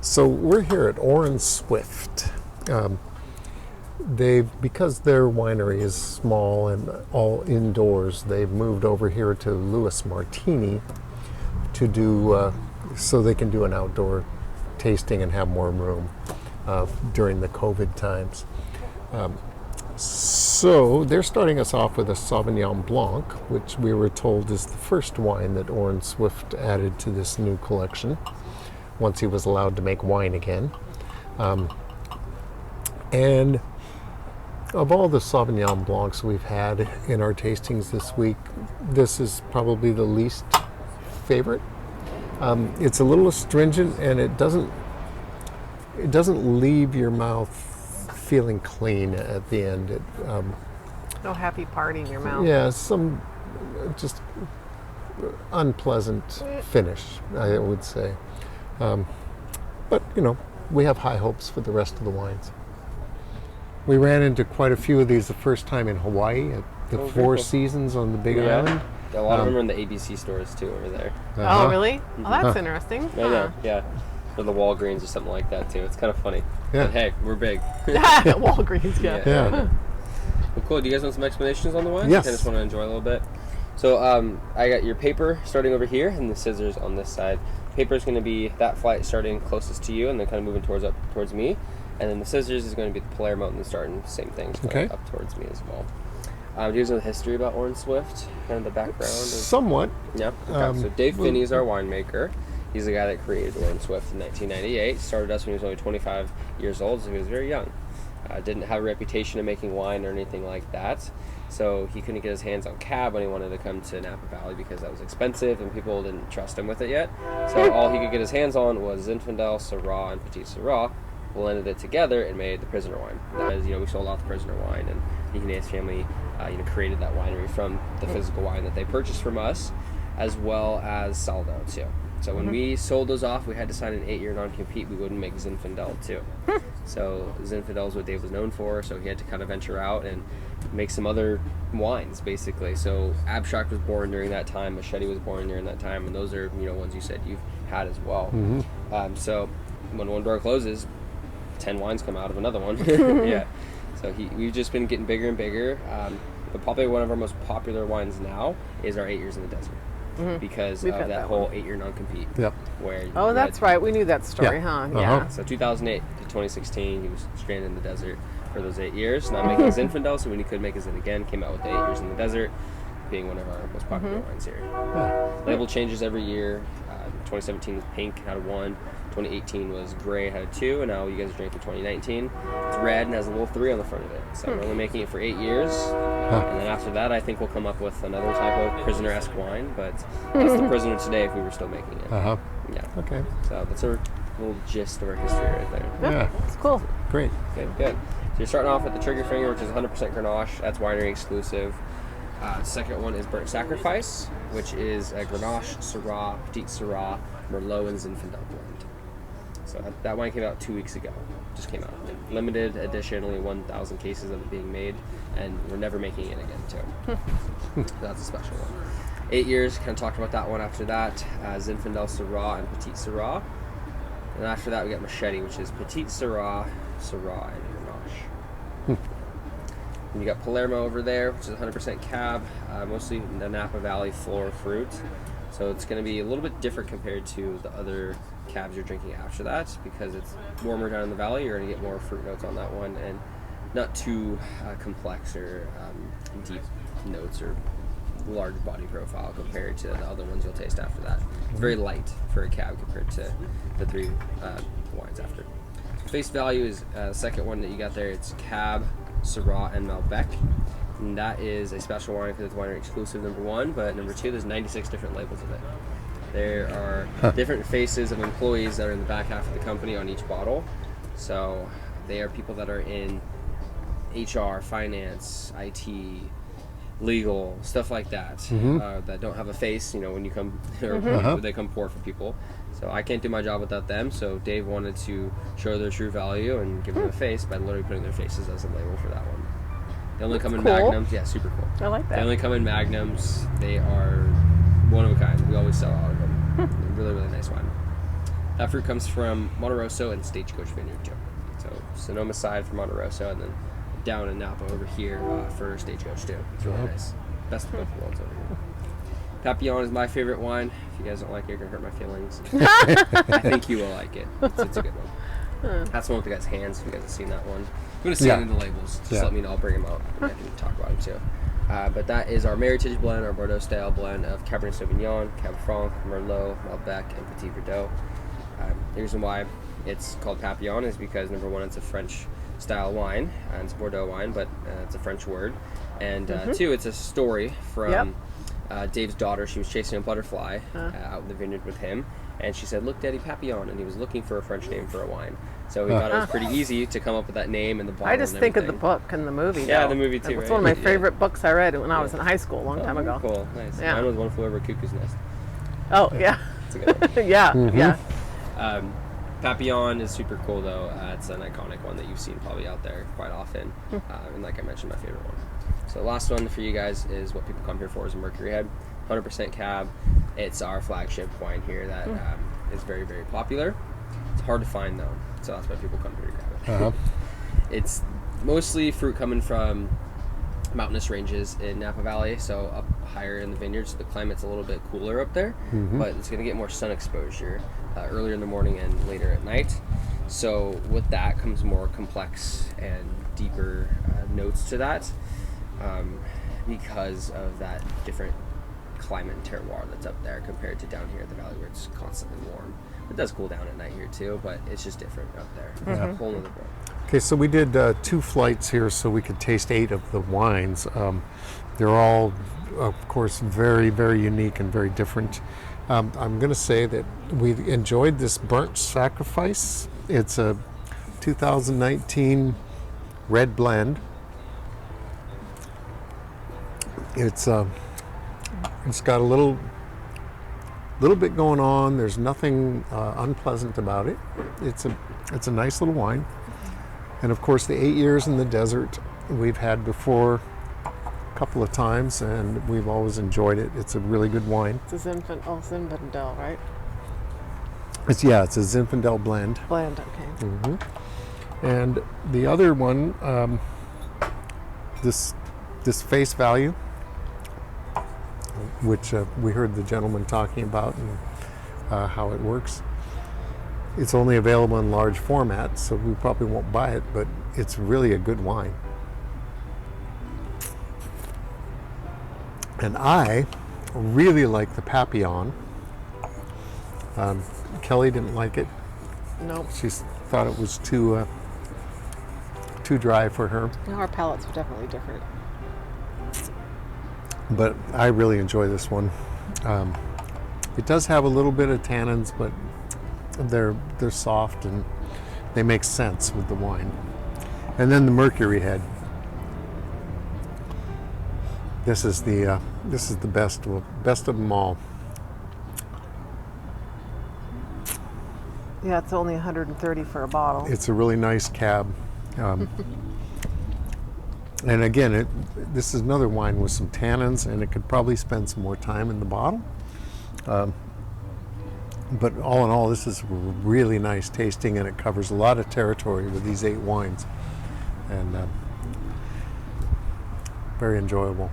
So we're here at Orin Swift. Because their winery is small and all indoors, they've moved over here to Louis Martini to do, so they can do an outdoor tasting and have more room during the COVID times. So they're starting us off with a Sauvignon Blanc, which we were told is the first wine that Orin Swift added to this new collection once he was allowed to make wine again. And of all the Sauvignon Blancs we've had in our tastings this week, this is probably the least favorite. It's a little astringent, and it doesn't leave your mouth feeling clean at the end. No happy party in your mouth. Yeah, some just unpleasant finish, I would say. But, we have high hopes for the rest of the wines. We ran into quite a few of these the first time in Hawaii at the Four Seasons on the Big Island. A lot of them are in the ABC stores too over there. Oh, really? Oh, that's interesting. Yeah. Or the Walgreens or something like that too. It's kind of funny. Yeah. But hey, we're big. Walgreens, yeah. Yeah. Well, cool. Do you guys want some explanations on the wine? Yes. I just want to enjoy a little bit. So I got your paper starting over here and the scissors on this side. Paper is going to be that flight starting closest to you and then kind of moving towards me. And then the scissors is going to be the Palermo and then starting the same thing, so up towards me as well. Do you guys know the history about Orin Swift? Kind of the background? Somewhat. Yep. Okay. So Dave Finney is our winemaker. He's the guy that created Orin Swift in 1998. Started us when he was only 25 years old, so he was very young. Didn't have a reputation of making wine or anything like that. So he couldn't get his hands on cab when he wanted to come to Napa Valley because that was expensive and people didn't trust him with it yet. So all he could get his hands on was Zinfandel, Syrah, and Petit Syrah. Blended it together and made the Prisoner wine. That is, we sold off the Prisoner wine, and he and his family, created that winery from the physical wine that they purchased from us, as well as Saldo too. So when we sold those off, we had to sign an 8-year non-compete. We wouldn't make Zinfandel too. So Zinfandel is what Dave was known for. So he had to kind of venture out and make some other wines, basically. So Abstract was born during that time. Machete was born during that time, and those are ones you said you've had as well. So when one door closes, 10 wines come out of another one. Yeah. So we've just been getting bigger and bigger. But probably one of our most popular wines now is our 8 Years in the Desert. Because of that whole 8-year non-compete. Yep. Where that's right. We knew that story, huh? Yeah. So 2008 to 2016, he was stranded in the desert for those 8 years, not making Zinfandel, so when he could make his Zin again, came out with the 8 Years in the Desert, being one of our most popular wines here. Label changes every year. 2017 was pink, had a 1. 2018 was gray, had a 2, and now you guys are drinking 2019. It's red and has a little 3 on the front of it. So we're only making it for 8 years. And then after that, I think we'll come up with another type of Prisoner-esque wine, but that's the Prisoner today if we were still making it. Yeah. Okay. So that's a little gist of our history right there. Yeah. It's cool. Great. Good. So you're starting off with the Trigger Finger, which is 100% Grenache. That's winery exclusive. The second one is Burnt Sacrifice, which is a Grenache, Syrah, Petit Syrah, Merlot, and Zinfandel blend. So that wine came out 2 weeks ago. Just came out. Limited edition, only 1,000 cases of it being made, and we're never making it again, too. So that's a special one. 8 years, kind of talked about that one after that. Zinfandel, Syrah, and Petit Syrah. And after that, we got Machete, which is Petit Syrah, Syrah, and Grenache. And you got Palermo over there, which is 100% cab, mostly the Napa Valley floral fruit. So it's going to be a little bit different compared to the other cabs you're drinking after that, because it's warmer down in the valley. You're going to get more fruit notes on that one, and not too complex or deep notes or large body profile compared to the other ones you'll taste after that. It's very light for a cab compared to the 3 wines after. Face value is the second one that you got there. It's Cab, Syrah, and Malbec. And that is a special wine because it's winery exclusive, number 1, but number 2, there's 96 different labels of it. There are different faces of employees that are in the back half of the company on each bottle. So they are people that are in HR, finance, IT, legal, stuff like that, that don't have a face, when you come, or they come pour for people. So I can't do my job without them, so Dave wanted to show their true value and give them a face by literally putting their faces as a label for that one. They only come in magnums. Yeah, super cool. I like that. They only come in magnums. They are one of a kind. We always sell out of them. Really, really nice wine. That fruit comes from Monte Rosso and Stagecoach Vineyard too. So Sonoma side for Monte Rosso, and then down in Napa over here for Stagecoach too. It's really nice. Best of both worlds over here. Papillon is my favorite wine. If you guys don't like it, you're gonna hurt my feelings. I think you will like it. It's a good one. That's the one with the guy's hands. If you guys have seen that one, I'm gonna see it in the labels. Just let me know. I'll bring them out. And I can talk about them too. But that is our Meritage blend, our Bordeaux style blend of Cabernet Sauvignon, Cab Franc, Merlot, Malbec, and Petit Verdot. The reason why it's called Papillon is because number one, it's a French style wine, and it's Bordeaux wine, but it's a French word. And two, it's a story from Dave's daughter. She was chasing a butterfly out in the vineyard with him, and she said, "Look, Daddy, Papillon," and he was looking for a French name for a wine. So we thought it was pretty easy to come up with that name and the bottle. I just think of the book and the movie. Yeah, though. the movie too. It's one of my favorite books I read when I was in high school a long time ago. Cool, nice. Yeah. Mine was One Flew Over a Cuckoo's Nest. Oh yeah. It's a good one. yeah. Papillon is super cool though. It's an iconic one that you've seen probably out there quite often. And like I mentioned, my favorite one. So the last one for you guys is what people come here for, is a Mercury Head, 100% cab. It's our flagship wine here that is very, very popular. It's hard to find though, so that's why people come here to grab it. It's mostly fruit coming from mountainous ranges in Napa Valley, so up higher in the vineyards. So the climate's a little bit cooler up there, but it's going to get more sun exposure earlier in the morning and later at night. So with that comes more complex and deeper notes to that, because of that different climate and terroir that's up there compared to down here in the valley where it's constantly warm. It does cool down at night here too, but it's just different up there. It's a whole other world. Okay, so we did 2 flights here so we could taste 8 of the wines. They're all, of course, very, very unique and very different. I'm going to say that we enjoyed this Burnt Sacrifice. It's a 2019 red blend. It's got a little bit going on. There's nothing unpleasant about it. It's a nice little wine. And of course, the 8 years in the desert we've had before a couple of times, and we've always enjoyed it. It's a really good wine. It's a Zinfandel, right? It's a Zinfandel blend. Blend, okay. And the other one, this Face Value, which we heard the gentleman talking about and how it works. It's only available in large formats, so we probably won't buy it, but it's really a good wine. And I really like the Papillon. Kelly didn't like it. Nope. She thought it was too dry for her. No, our palates are definitely different. But I really enjoy this one. It does have a little bit of tannins, but they're soft and they make sense with the wine. And then the Mercury Head. This is the best of them all. Yeah, it's only 130 for a bottle. It's a really nice cab. And again, this is another wine with some tannins, and it could probably spend some more time in the bottle. But all in all, this is really nice tasting, and it covers a lot of territory with these 8 wines. And very enjoyable.